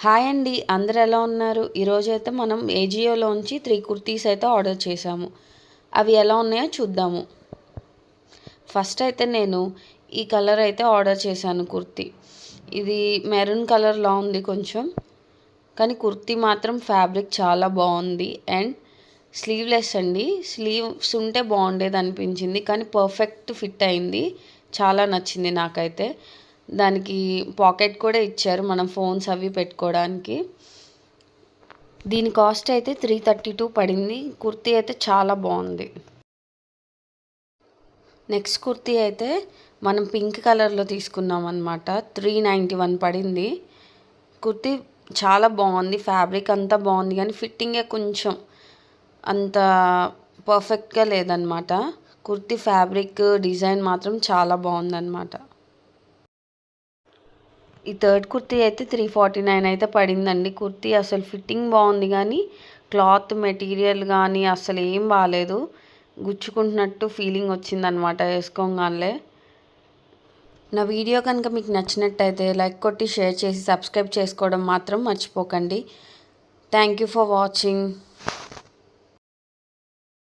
Hi అండి, అందరూ ఎలా ఉన్నారు? ఈరోజైతే మనం ఏజియోలోంచి 3 కుర్తీస్ అయితే ఆర్డర్ చేశాము. అవి ఎలా ఉన్నాయో చూద్దాము. ఫస్ట్ అయితే నేను ఈ కలర్ అయితే ఆర్డర్ చేశాను కుర్తీ. ఇది మెరూన్ కలర్లా ఉంది కొంచెం, కానీ కుర్తీ మాత్రం ఫ్యాబ్రిక్ చాలా బాగుంది. అండ్ స్లీవ్లెస్ అండి. స్లీవ్స్ ఉంటే బాగుండేది అనిపించింది, కానీ పర్ఫెక్ట్ ఫిట్ అయింది. చాలా నచ్చింది నాకైతే. దానికి పాకెట్ కూడా ఇచ్చారు, మనం ఫోన్స్ అవి పెట్టుకోవడానికి. దీని కాస్ట్ అయితే 332 పడింది. కుర్తీ అయితే చాలా బాగుంది. నెక్స్ట్ కుర్తీ అయితే మనం పింక్ కలర్లో తీసుకున్నాం అనమాట. 391 పడింది. కుర్తీ చాలా బాగుంది, ఫ్యాబ్రిక్ అంతా బాగుంది, కానీ ఫిట్టింగే కొంచెం అంత పర్ఫెక్ట్గా లేదనమాట. కుర్తీ ఫ్యాబ్రిక్ డిజైన్ మాత్రం చాలా బాగుందన్నమాట. ఈ థర్డ్ కుర్తీ అయితే 349 అయితే పడిందండి. కుర్తీ అసలు ఫిట్టింగ్ బాగుంది, కానీ క్లాత్ మెటీరియల్ కానీ అసలు ఏం బాగాలేదు. గుచ్చుకుంటున్నట్టు ఫీలింగ్ వచ్చిందనమాట వేసుకోగానే. నా వీడియో కనుక మీకు నచ్చినట్టయితే లైక్ కొట్టి షేర్ చేసి సబ్స్క్రైబ్ చేసుకోవడం మాత్రం మర్చిపోకండి. Thank you for watching.